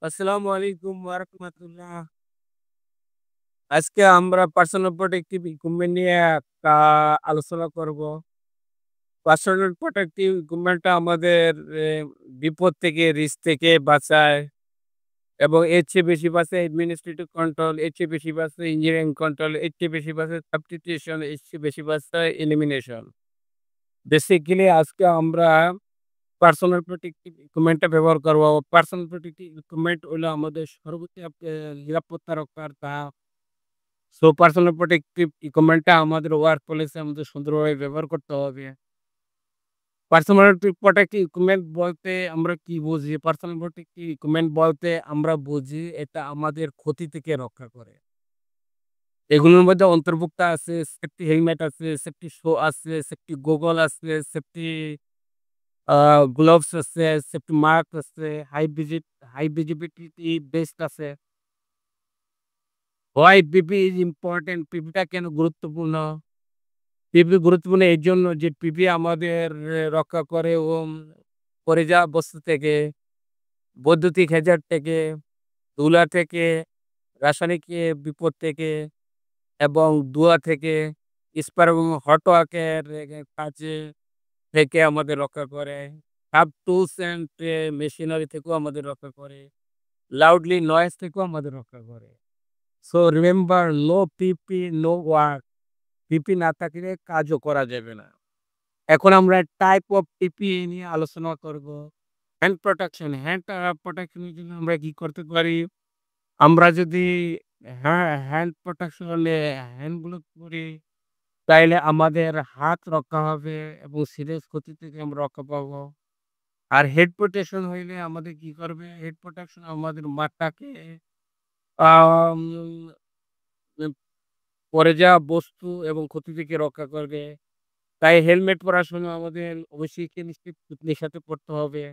আসসালামু আলাইকুম ওয়া রাহমাতুল্লাহ। আজকে আমরা পার্সোনাল প্রোটেক্টিভ ইকুইপমেন্ট নিয়ে একটা আলোচনা করব। পার্সোনাল প্রোটেক্টিভ ইকুইপমেন্টটা আমাদের এ বিপদ থেকে, রিস্ক থেকে বাঁচায় এবং এর চেয়ে বেশি বাঁচায় অ্যাডমিনিস্ট্রেটিভ কন্ট্রোল, এর চেয়ে বেশি বাঁচায় ইঞ্জিনিয়ারিং কন্ট্রোল, এর চেয়ে বেশি বাঁচায় সাবস্টিটিউশন, এর চেয়ে বেশি বাঁচায় এলিমিনেশন। বেসিক্যালি আজকে আমরা পার্সোনাল প্রোটেক্টিভ ইকুইপমেন্টটা ব্যবহার করব। পার্সোনাল প্রোটেক্টিভ ইকুইপমেন্ট হলো আমাদের সর্বোচ্চ নিরাপত্তা রক্ষার পার্সোনাল প্রোটেক্টিভ ইকুইপমেন্টটা আমাদের ওয়ার্ক প্লেসে আমাদের সুন্দরভাবে ব্যবহার করতে হবে। পার্সোনাল প্রোটেক্টিভ ইকুইপমেন্ট বলতে আমরা কি বুঝি? পার্সোনাল প্রোটেক্টিভ ইকুইপমেন্ট বলতে আমরা বুঝি এটা আমাদের ক্ষতি থেকে রক্ষা করে। এগুলোর মধ্যে অন্তর্ভুক্ত আছে সেফটি হেলমেট আছে, সেফটি শু আছে, সেফটি গগল আছে, সেফটি আ গ্লোভস আছে, সেফটি মাস্ক আছে, হাই ভিজিবিলিটি ভেস্ট আছে। Why PP is important? পিপিটা কেন গুরুত্বপূর্ণ? পিপি গুরুত্বপূর্ণ এই জন্য যে পিপি আমাদের রক্ষা করে পড়ে যাওয়া বস্তু থেকে, বৈদ্যুতিক হ্যাজার্ড থেকে, ধুলা থেকে, রাসায়নিক বিপদ থেকে এবং ধোঁয়া থেকে, স্পার এবং হট ওয়ার্কের কাজে থেকে আমাদের রক্ষা করে। সাব টুলস অ্যান্ড মেশিনারি থেকেও আমাদের রক্ষা করে। লাউডলি নয়েজ থেকেও আমাদের রক্ষা করে। সো রিমেম্বার নো পিপি নো ওয়ার্ক। পিপি না থাকলে কাজও করা যাবে না। এখন আমরা টাইপ অফ পিপিই নিয়ে আলোচনা করব। Hand protection. প্রোটেকশন এর জন্য আমরা কি করতে পারি? আমরা যদি hand protection a hand glove পরি, তাইলে আমাদের হাত রক্ষা হবে এবং সিরিয়াস ক্ষতি থেকে আমরা রক্ষা পাবো। আর হেড প্রোটেকশন হইলে আমাদের কি করবে? হেড প্রোটেকশন আমাদের মাথাকে আম উম পড়ে যাওয়া বস্তু এবং ক্ষতি থেকে রক্ষা করবে। তাই হেলমেট পরার সময় আমাদের অবশ্যই নিশ্চিত সাথে পড়তে হবে।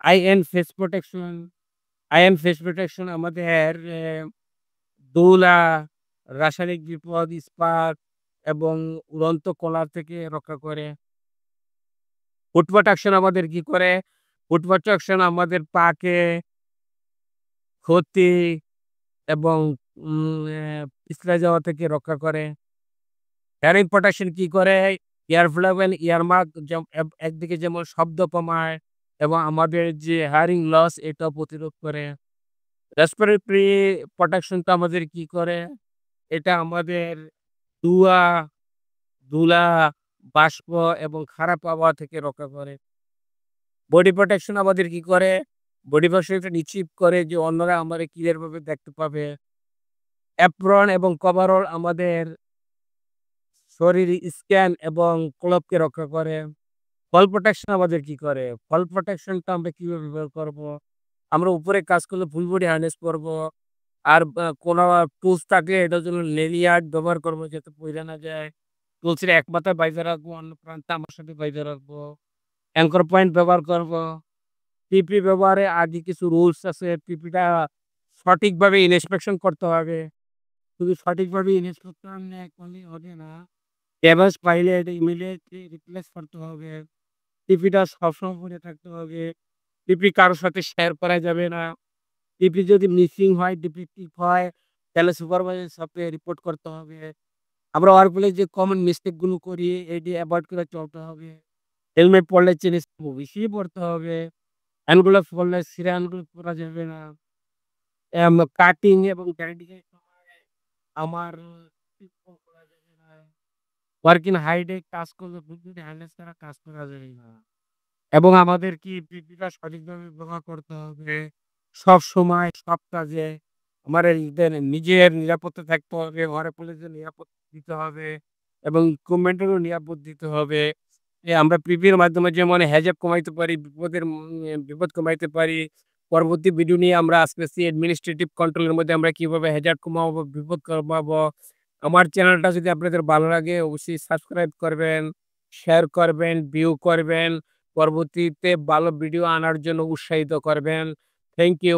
I and face protection. I and face protection আমাদের ধুলা, রাসায়নিক বিপদ, ইস্পাত এবং উড়ন্ত কণা থেকে রক্ষা করে। ফুট প্রোটেকশন আমাদের কি করে? ফুট প্রোটেকশন আমাদের পাকে ক্ষতি এবং পিছলে যাওয়া থেকে রক্ষা করে। হেয়ারিং প্রোটেকশন কি করে? ইয়ার ফ্লাগ এন্ড ইয়ারমার্ক একদিকে যেমন শব্দ কমায় এবং আমাদের যে হেয়ারিং লস এটা প্রতিরোধ করে। রেসপিরেটরি প্রোটেকশনটা আমাদের কি করে? এটা আমাদের ধোঁয়া, ধুলা, বাষ্প এবং খারাপ আবহাওয়া থেকে রক্ষা করে। বডি প্রোটেকশন আমাদের কি করে? বডি প্রোটেকশনটা নিশ্চিত করে যে অন্যরা আমাদের ক্লিয়ার ভাবে দেখতে পাবে। অ্যাপ্রন এবং কভারঅল আমাদের শরীর স্ক্যান এবং ক্লবকে রক্ষা করে। ফল প্রোটেকশন আমাদের কি করে? ফল প্রোটেকশনটা আমরা কিভাবে ব্যবহার করব? আমরা উপরে কাজ করলে ফুল বডি হার্নেস পরবো। আর কোন টুলস থাকলে এটার জন্য লেলিয়ার্ড ব্যবহার করব যাতে পইড়া না যায়। টুলসের এক মাথায় বাইন্ধা রাখবো, অন্য প্রান্তে আমার সাথে বাইন্ধা রাখবো। অ্যাঙ্কর পয়েন্ট ব্যবহার করব। পিপি ব্যবহারে আগে কিছু রুলস আছে। পিপিটা সঠিকভাবে ইন্সপেকশন করতে হবে। শুধু সঠিকভাবে ইন্সপেকশন করলেই হবে না। ড্যামেজ পাইলে এটা ইমিডিয়েটলি রিপ্লেস করতে হবে। টিপিটা সবসময় পরে থাকতে হবে। টিপি কারো সাথে শেয়ার করা যাবে না। টিপি যদি মিসিং হয়, ডিফেক্টিভ হয়, তাহলে সুপারভাইজার সাথে রিপোর্ট করতে হবে। আমরা ওয়ার্কপ্লেস যে কমন মিস্টেক গুলো করি এটি এভয়েড করে চলতে হবে। হেলমেট পরলে জিনিস বেশি পড়তে হবে। হ্যান্ড গ্লোভস পরলে ছিঁড়া হ্যান্ড গ্লোভস পরা যাবে না। কাটিং এবং গ্রাইন্ডিং এর সময় আমার করা যাবে না। ওয়ার্কিং হাইটে কাজ করলে বুদ্ধিতে হ্যান্ডেল ছাড়া কাজ করা যায় না। এবং আমাদের কি পিপিটা সঠিকভাবে ব্যবহার করতে হবে। সবসময় সব কাজে আমাদের নিজের নিরাপত্তা থাকতে হবে, ঘরে পুলিশের নিরাপত্তা দিতে হবে এবং ইকুইপমেন্টেরও নিরাপদ দিতে হবে। আমরা পিপির মাধ্যমে যেমন হ্যাজার্ড কমাইতে পারি, বিপদ কমাইতে পারি। পরবর্তী ভিডিও নিয়ে আমরা আসতেছি অ্যাডমিনিস্ট্রেটিভ কন্ট্রোলের মধ্যে আমরা কিভাবে হ্যাজার্ড কমাবো, বিপদ কমাবো। আমার চ্যানেলটা যদি আপনাদের ভালো লাগে অবশ্যই সাবস্ক্রাইব করবেন, শেয়ার করবেন, ভিউ করবেন। পরবর্তীতে ভালো ভিডিও আনার জন্য উৎসাহিত করবেন। Thank you.